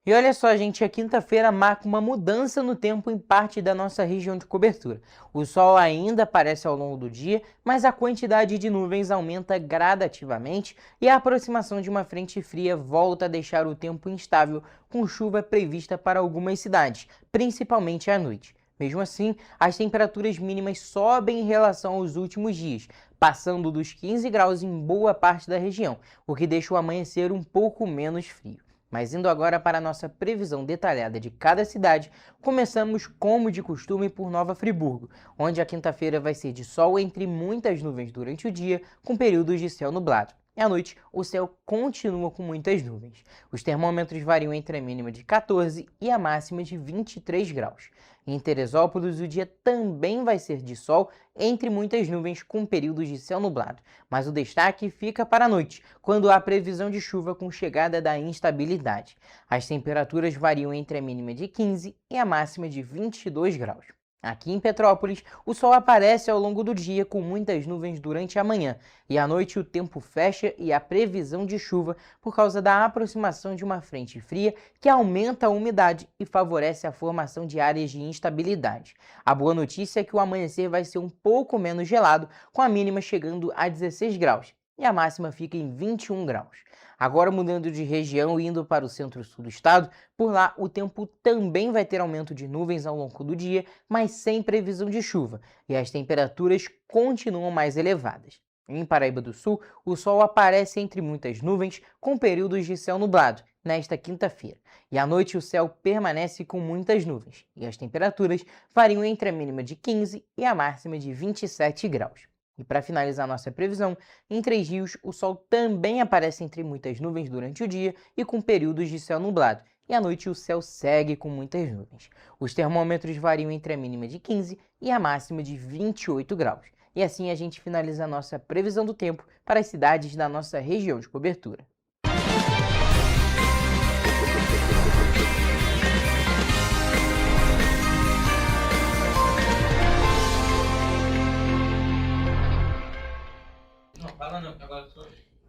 E olha só, gente, a quinta-feira marca uma mudança no tempo em parte da nossa região de cobertura. O sol ainda aparece ao longo do dia, mas a quantidade de nuvens aumenta gradativamente e a aproximação de uma frente fria volta a deixar o tempo instável, com chuva prevista para algumas cidades, principalmente à noite. Mesmo assim, as temperaturas mínimas sobem em relação aos últimos dias, passando dos 15 graus em boa parte da região, o que deixa o amanhecer um pouco menos frio. Mas indo agora para a nossa previsão detalhada de cada cidade, começamos, como de costume, por Nova Friburgo, onde a quinta-feira vai ser de sol entre muitas nuvens durante o dia, com períodos de céu nublado. E à noite, o céu continua com muitas nuvens. Os termômetros variam entre a mínima de 14 e a máxima de 23 graus. Em Teresópolis, o dia também vai ser de sol entre muitas nuvens com períodos de céu nublado, mas o destaque fica para a noite, quando há previsão de chuva com chegada da instabilidade. As temperaturas variam entre a mínima de 15 e a máxima de 22 graus. Aqui em Petrópolis, o sol aparece ao longo do dia com muitas nuvens durante a manhã e à noite o tempo fecha e há previsão de chuva por causa da aproximação de uma frente fria que aumenta a umidade e favorece a formação de áreas de instabilidade. A boa notícia é que o amanhecer vai ser um pouco menos gelado, com a mínima chegando a 16 graus e a máxima fica em 21 graus. Agora, mudando de região e indo para o centro-sul do estado, por lá o tempo também vai ter aumento de nuvens ao longo do dia, mas sem previsão de chuva, e as temperaturas continuam mais elevadas. Em Paraíba do Sul, o sol aparece entre muitas nuvens, com períodos de céu nublado, nesta quinta-feira. E à noite o céu permanece com muitas nuvens, e as temperaturas variam entre a mínima de 15 e a máxima de 27 graus. E para finalizar nossa previsão, em Três Rios o sol também aparece entre muitas nuvens durante o dia e com períodos de céu nublado. e à noite o céu segue com muitas nuvens. Os termômetros variam entre a mínima de 15 e a máxima de 28 graus. E assim a gente finaliza a nossa previsão do tempo para as cidades da nossa região de cobertura.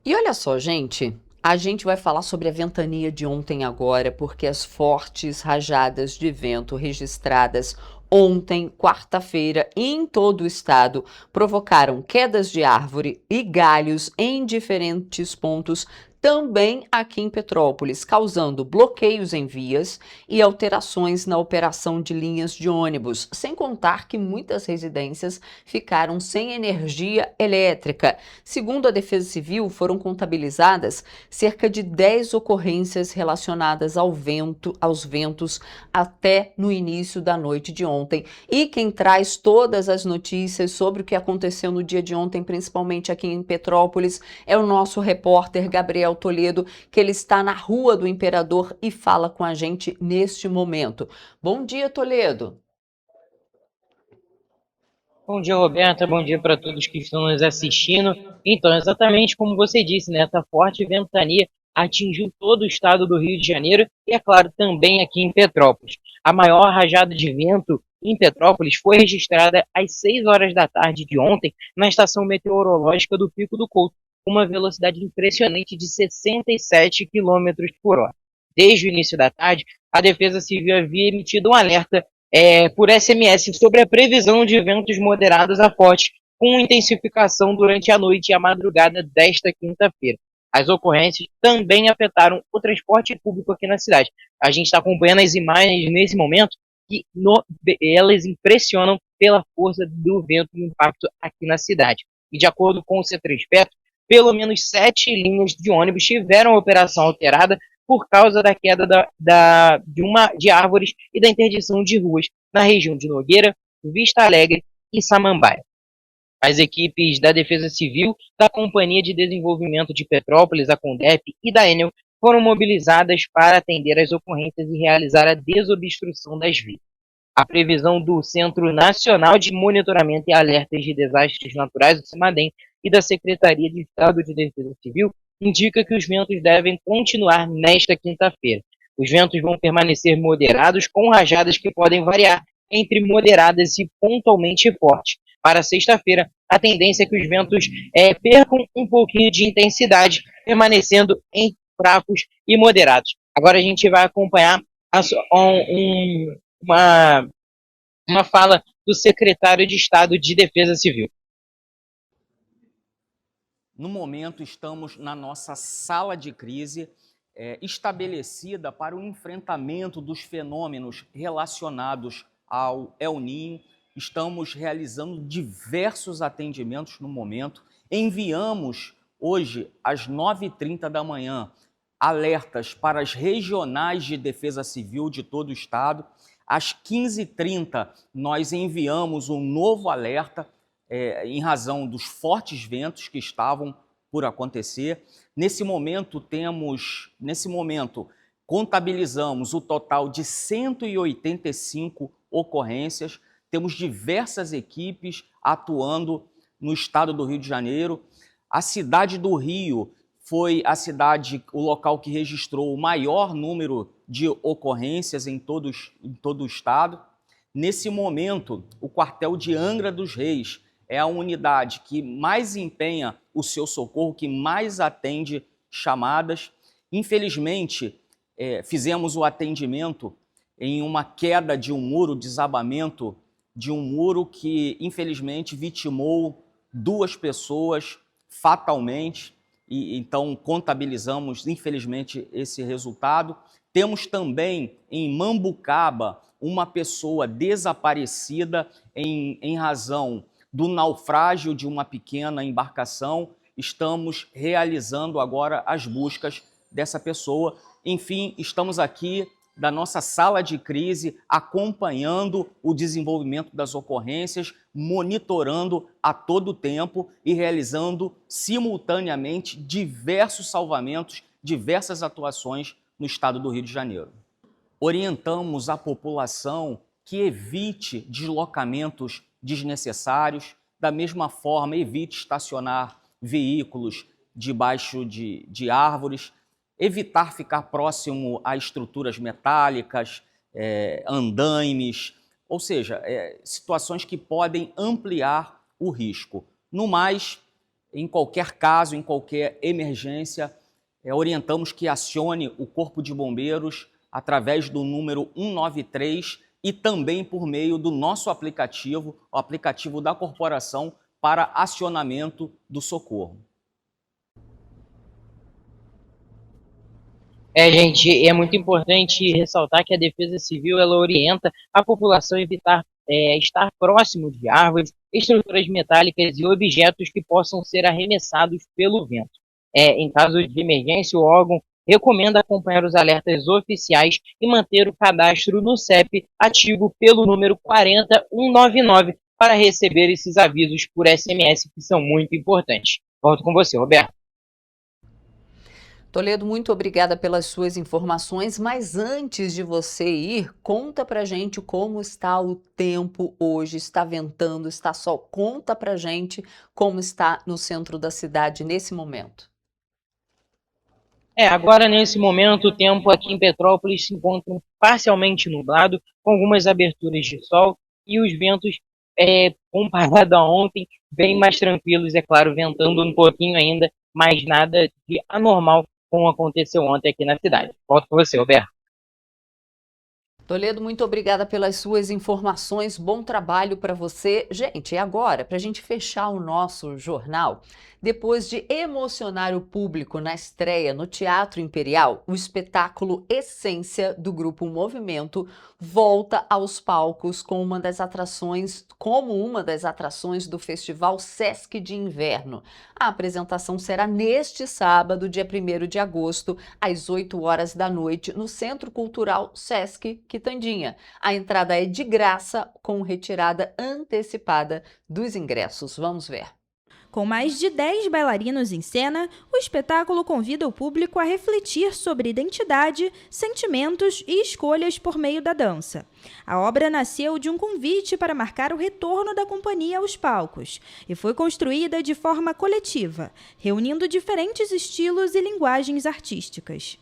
E olha só, gente, a gente vai falar sobre a ventania de ontem agora, porque as fortes rajadas de vento registradas ontem, quarta-feira, em todo o estado, provocaram quedas de árvore e galhos em diferentes pontos, também aqui em Petrópolis, causando bloqueios em vias e alterações na operação de linhas de ônibus, sem contar que muitas residências ficaram sem energia elétrica. Segundo a Defesa Civil, foram contabilizadas cerca de 10 ocorrências relacionadas aos ventos até no início da noite de ontem. E quem traz todas as notícias sobre o que aconteceu no dia de ontem, principalmente aqui em Petrópolis, é o nosso repórter Gabriel Toledo, que ele está na Rua do Imperador e fala com a gente neste momento. Bom dia, Toledo. Bom dia, Roberta. Bom dia para todos que estão nos assistindo. Então, exatamente como você disse, né, essa forte ventania atingiu todo o estado do Rio de Janeiro e, é claro, também aqui em Petrópolis. A maior rajada de vento em Petrópolis foi registrada às 6 horas da tarde de ontem na estação meteorológica do Pico do Couto, com uma velocidade impressionante de 67 km por hora. Desde o início da tarde, a Defesa Civil havia emitido um alerta por SMS sobre a previsão de ventos moderados a fortes, com intensificação durante a noite e a madrugada desta quinta-feira. As ocorrências também afetaram o transporte público aqui na cidade. A gente está acompanhando as imagens nesse momento e elas impressionam pela força do vento e impacto aqui na cidade. E de acordo com o C3Petro, pelo menos 7 linhas de ônibus tiveram a operação alterada por causa da queda de árvores e da interdição de ruas na região de Nogueira, Vista Alegre e Samambaia. As equipes da Defesa Civil, da Companhia de Desenvolvimento de Petrópolis, a CONDEP, e da Enel foram mobilizadas para atender às ocorrências e realizar a desobstrução das vias. A previsão do Centro Nacional de Monitoramento e Alertas de Desastres Naturais, o CEMADEM, e da Secretaria de Estado de Defesa Civil indica que os ventos devem continuar nesta quinta-feira. Os ventos vão permanecer moderados, com rajadas que podem variar entre moderadas e pontualmente fortes. Para sexta-feira, a tendência é que os ventos percam um pouquinho de intensidade, permanecendo em fracos e moderados. Agora a gente vai acompanhar uma fala do secretário de Estado de Defesa Civil. No momento, estamos na nossa sala de crise estabelecida para o enfrentamento dos fenômenos relacionados ao El Niño. Estamos realizando diversos atendimentos no momento. Enviamos hoje, às 9h30 da manhã, alertas para as regionais de defesa civil de todo o estado. Às 15h30, nós enviamos um novo alerta em razão dos fortes ventos que estavam por acontecer. Nesse momento, contabilizamos o total de 185 ocorrências. Temos diversas equipes atuando no estado do Rio de Janeiro. A cidade do Rio foi o local que registrou o maior número de ocorrências em todo o estado. Nesse momento, o quartel de Angra dos Reis é a unidade que mais empenha o seu socorro, que mais atende chamadas. Infelizmente, fizemos o atendimento em uma queda de um muro, desabamento de um muro que, infelizmente, vitimou 2 pessoas fatalmente, e então contabilizamos, infelizmente, esse resultado. Temos também, em Mambucaba, uma pessoa desaparecida em razão do naufrágio de uma pequena embarcação. Estamos realizando agora as buscas dessa pessoa. Enfim, estamos aqui da nossa sala de crise, acompanhando o desenvolvimento das ocorrências, monitorando a todo tempo e realizando simultaneamente diversos salvamentos, diversas atuações no estado do Rio de Janeiro. orientamos a população que evite deslocamentos desnecessários, da mesma forma, evite estacionar veículos debaixo de árvores, evitar ficar próximo a estruturas metálicas, andaimes, ou seja, situações que podem ampliar o risco. No mais, em qualquer caso, em qualquer emergência, orientamos que acione o Corpo de Bombeiros através do número 193 e também por meio do nosso aplicativo, o aplicativo da corporação para acionamento do socorro. Gente, é muito importante ressaltar que a Defesa Civil ela orienta a população a evitar estar próximo de árvores, estruturas metálicas e objetos que possam ser arremessados pelo vento. Em caso de emergência, o órgão recomenda acompanhar os alertas oficiais e manter o cadastro no CEP ativo pelo número 40199 para receber esses avisos por SMS, que são muito importantes. Volto com você, Roberto. Toledo, muito obrigada pelas suas informações, mas antes de você ir, conta pra gente como está o tempo hoje, está ventando, está sol, conta pra gente como está no centro da cidade nesse momento. Agora nesse momento o tempo aqui em Petrópolis se encontra parcialmente nublado, com algumas aberturas de sol e os ventos, comparado a ontem, bem mais tranquilos, é claro, ventando um pouquinho ainda, mas nada de anormal como aconteceu ontem aqui na cidade. Volto com você, Roberto. Toledo, muito obrigada pelas suas informações, bom trabalho para você. Gente, e agora, para a gente fechar o nosso jornal, depois de emocionar o público na estreia no Teatro Imperial, o espetáculo Essência do Grupo Movimento volta aos palcos como uma das atrações do Festival Sesc de Inverno. A apresentação será neste sábado, dia 1º de agosto, às 8 horas da noite, no Centro Cultural Sesc Quitandinha. A entrada é de graça, com retirada antecipada dos ingressos. Vamos ver. Com mais de 10 bailarinos em cena, o espetáculo convida o público a refletir sobre identidade, sentimentos e escolhas por meio da dança. A obra nasceu de um convite para marcar o retorno da companhia aos palcos e foi construída de forma coletiva, reunindo diferentes estilos e linguagens artísticas.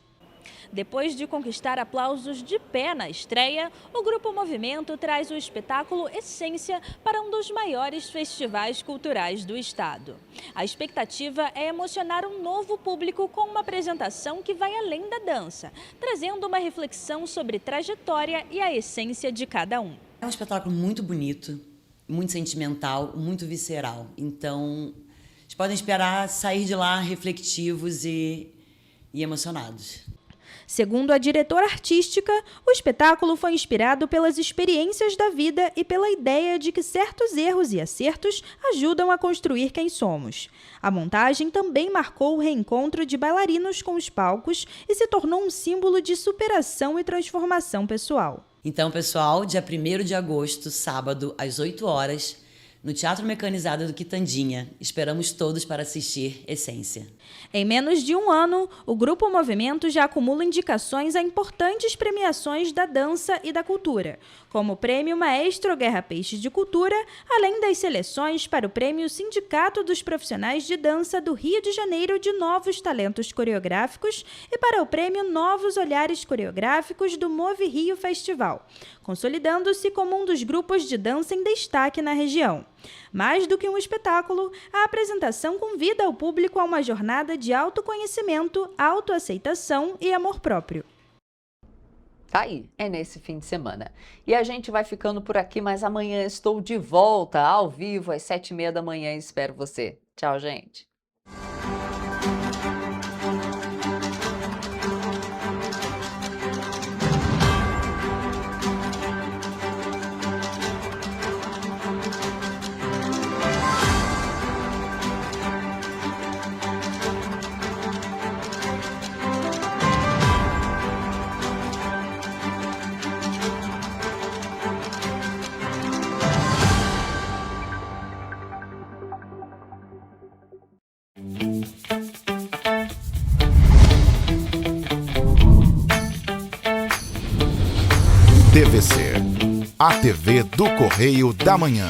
Depois de conquistar aplausos de pé na estreia, o Grupo Movimento traz o espetáculo Essência para um dos maiores festivais culturais do estado. A expectativa é emocionar um novo público com uma apresentação que vai além da dança, trazendo uma reflexão sobre trajetória e a essência de cada um. É um espetáculo muito bonito, muito sentimental, muito visceral. Então, vocês podem esperar sair de lá reflexivos e emocionados. Segundo a diretora artística, o espetáculo foi inspirado pelas experiências da vida e pela ideia de que certos erros e acertos ajudam a construir quem somos. A montagem também marcou o reencontro de bailarinos com os palcos e se tornou um símbolo de superação e transformação pessoal. Então, pessoal, dia 1º de agosto, sábado, às 8 horas, no Teatro Mecanizado do Quitandinha, esperamos todos para assistir Essência. Em menos de um ano, o Grupo Movimento já acumula indicações a importantes premiações da dança e da cultura, como o Prêmio Maestro Guerra Peixe de Cultura, além das seleções para o Prêmio Sindicato dos Profissionais de Dança do Rio de Janeiro de Novos Talentos Coreográficos e para o Prêmio Novos Olhares Coreográficos do Move Rio Festival, consolidando-se como um dos grupos de dança em destaque na região. Mais do que um espetáculo, a apresentação convida o público a uma jornada de autoconhecimento, autoaceitação e amor próprio. Tá aí, é nesse fim de semana. E a gente vai ficando por aqui, mas amanhã estou de volta, ao vivo, às 7h30 da manhã. Espero você. Tchau, gente. TVC, a TV do Correio da Manhã.